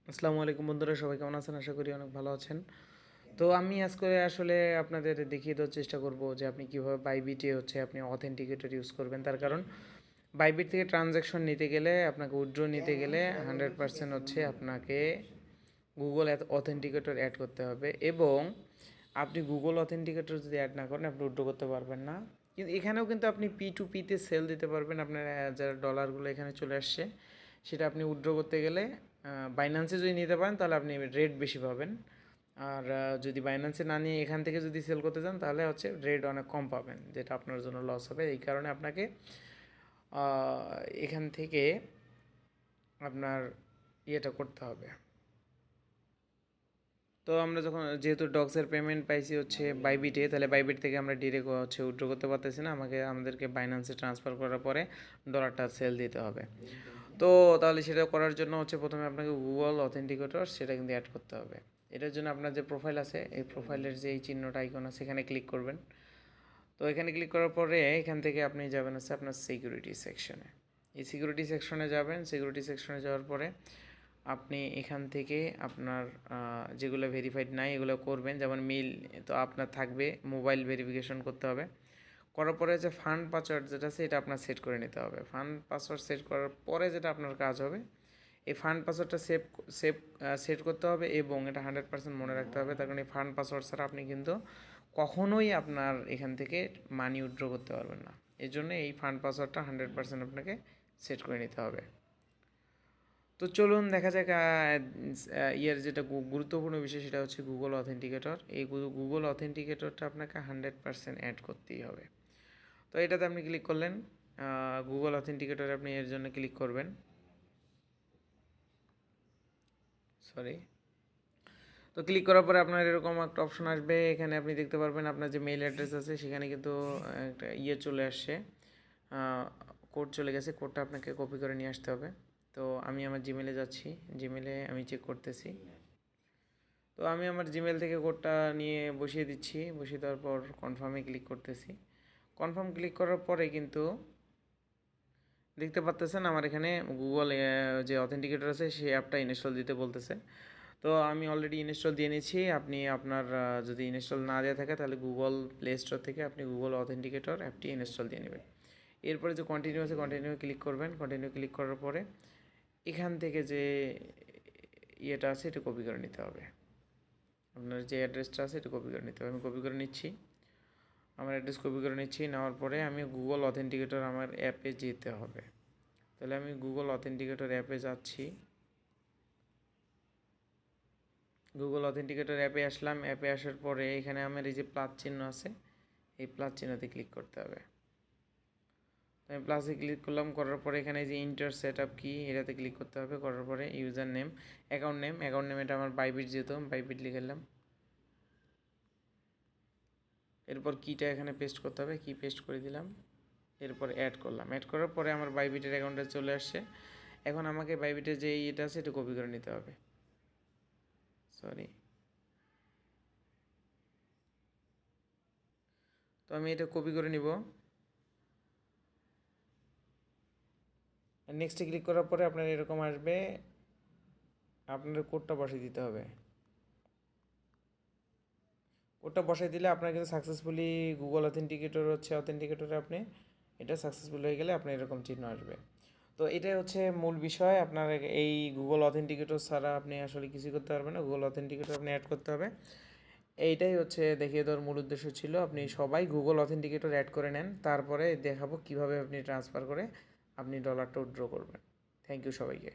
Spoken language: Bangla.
আসসালামু আলাইকুম বন্ধুরা, সবাই কেমন আছেন? আশা করি অনেক ভালো আছেন। তো আমি আজকে আসলে আপনাদের দেখিয়ে দেওয়ার চেষ্টা করব যে আপনি কীভাবে বাইবিটে আপনি অথেন্টিকেটর ইউজ করবেন। তার কারণ বাইবিট থেকে ট্রানজ্যাকশন নিতে গেলে, আপনাকে উইথড্র নিতে গেলে 100% আপনাকে গুগল অথেন্টিকেটর অ্যাড করতে হবে, এবং আপনি গুগল অথেন্টিকেটর যদি অ্যাড না করেন আপনি উইথড্র করতে পারবেন না। কিন্তু এখানেও কিন্তু আপনি P2P-তে সেল দিতে পারবেন। আপনার যারা ডলারগুলো এখানে চলে আসছে সেটা আপনি উইথড্র করতে গেলে বাইন্যান্সে যদি নিতে পারেন তাহলে আপনি রেট বেশি পাবেন। আর যদি বাইন্যান্সে না নিয়ে এখান থেকে যদি সেল করতে চান তাহলে রেট অনেক কম পাবেন, যেটা আপনার জন্য লস হবে। এই কারণে আপনাকে এখান থেকে আপনার ইয়েটা করতে হবে। তো আমরা যখন যেহেতু ডগসের পেমেন্ট পাইছি বাইবিটে, তাহলে বাইবিট থেকে আমরা ডিরেক্ট উইথড্র করতে পারতেছি না, আমাদেরকে বাইন্যান্সে ট্রান্সফার করার পরে ডলারটা সেল দিতে হবে। তো তাহলে সেটা করার জন্য প্রথমে আপনাকে গুগল অথেন্টিকেটর সেটা কিন্তু অ্যাড করতে হবে। এটার জন্য আপনার যে প্রোফাইল আছে এই প্রোফাইলের যে এই চিহ্নটা আইকন আছে এখানে ক্লিক করবেন। তো এখানে ক্লিক করার পরে এখান থেকে আপনি যাবেন আপনার সিকিউরিটি সেকশনে। এই সিকিউরিটি সেকশনে যাবেন। সিকিউরিটি সেকশনে যাওয়ার পরে আপনি এখান থেকে আপনার যেগুলো ভেরিফাইড নাই এগুলো করবেন, যেমন মেইল তো আপনার থাকবে, মোবাইল ভেরিফিকেশন করতে হবে। করার পরে যে ফান্ড পাসওয়ার্ড যেটা আছে এটা আপনার সেট করে নিতে হবে। ফান্ড পাসওয়ার্ড সেট করার পরে যেটা আপনার কাজ হবে, এই ফান্ড পাসওয়ার্ডটা সেট করতে হবে, এবং এটা 100% মনে রাখতে হবে। তার কারণ এই ফান্ড পাসওয়ার্ড ছাড়া আপনি কিন্তু কখনোই আপনার এখান থেকে মানি উইথড্র করতে পারবেন না। এই জন্য এই ফান্ড পাসওয়ার্ডটা 100% আপনাকে সেট করে নিতে হবে। তো চলুন দেখা যাক ইয়ার যেটা গুরুত্বপূর্ণ বিষয় সেটা হচ্ছে গুগল অথেন্টিকেটর। এই গুগল অথেন্টিকেটরটা আপনাকে 100% অ্যাড করতেই হবে। তো এটাতে আপনি ক্লিক করলেন, গুগল অথেন্টিকেটরে আপনি এর জন্য ক্লিক করবেন। সরি। তো ক্লিক করার পরে আপনার এরকম একটা অপশন আসবে। এখানে আপনি দেখতে পারবেন আপনার যে মেইল অ্যাড্রেস আছে সেখানে কিন্তু একটা চলে আসছে, কোড চলে গেছে। কোডটা আপনাকে কপি করে নিয়ে আসতে হবে। তো আমি আমার জিমেলে যাচ্ছি, জিমেলে আমি চেক করতেছি। তো আমি আমার জিমেল থেকে কোডটা নিয়ে বসিয়ে দিচ্ছি। বসিয়ে দেওয়ার পর কনফার্মে ক্লিক করতেছি। কনফার্ম ক্লিক করার পরে কিন্তু দেখতে পাচ্তেছেন আমার এখানে গুগল যে অথেন্টিকেটর আছে সেই অ্যাপটা ইনস্টল দিতে বলতেছে। তো আমি অলরেডি ইনস্টল দিয়ে নিয়েছি। আপনি আপনার যদি ইনস্টল না দেওয়া থাকে তাহলে গুগল প্লে স্টোর থেকে আপনি গুগল অথেন্টিকেটর অ্যাপটি ইনস্টল দিয়ে নেবেন। এরপরে যে কন্টিনিউ আছে কন্টিনিউ ক্লিক করবেন। কন্টিনিউ ক্লিক করার পরে এখান থেকে যে ইয়েটা আছে এটা কপি করে নিতে হবে। আপনার যে অ্যাড্রেসটা আছে এটা কপি করে নিতে হবে। আমি কপি করে নিচ্ছি, আমার অ্যাড্রেস কপি করে নিচ্ছি। নেওয়ার পরে আমি গুগল অথেন্টিকেটর আমার অ্যাপে যেতে হবে। তাহলে আমি গুগল অথেন্টিকেটর অ্যাপে যাচ্ছি। গুগল অথেন্টিকেটর অ্যাপে আসলাম। অ্যাপে আসার পরে এখানে আমার এই যে প্লাস চিহ্ন আছে এই প্লাস চিহ্নতে ক্লিক করতে হবে। আমি প্লাসে ক্লিক করলাম। করার পরে এখানে যে ইন্টার সেট আপ কি এটাতে ক্লিক করতে হবে। করার পরে ইউজার নেম, অ্যাকাউন্ট নেম এটা আমার বাইবিট, যেহেতু বাইবিট লিখলাম। এরপর কিটা এখানে পেস্ট করতে হবে, কি পেস্ট করে দিলাম। এরপর অ্যাড করলাম। অ্যাড করার পরে আমার বাইবিটের অ্যাকাউন্টে চলে আসছে। এখন আমাকে বাইবিটের যে এটা আছে এটা কপি করে নিতে হবে। সরি। তো আমি এটা কপি করে নিব। নেক্সটে ক্লিক করার পরে আপনার এরকম আসবে, আপনার কোডটা বসিয়ে দিতে হবে। কোডটা বসাই দিলে আপনার কিন্তু সাকসেসফুলি গুগল অথেন্টিকেটরে আপনি এটা সাকসেসফুল হয়ে গেলে আপনার এরকম চিহ্ন আসবে। তো এটাই মূল বিষয়। আপনার এই গুগল অথেন্টিকেটর ছাড়া আপনি আসলে কিছুই করতে পারবেন না। গুগল অথেন্টিকেটর আপনি অ্যাড করতে হবে। এইটাই দেখিয়ে দেওয়ার মূল উদ্দেশ্য ছিল। আপনি সবাই গুগল অথেন্টিকেটর অ্যাড করে নেন, তারপরে দেখাবো কিভাবে আপনি ট্রান্সফার করে আপনি ডলারটা উইথড্র করবেন। থ্যাংক ইউ সবাইকে।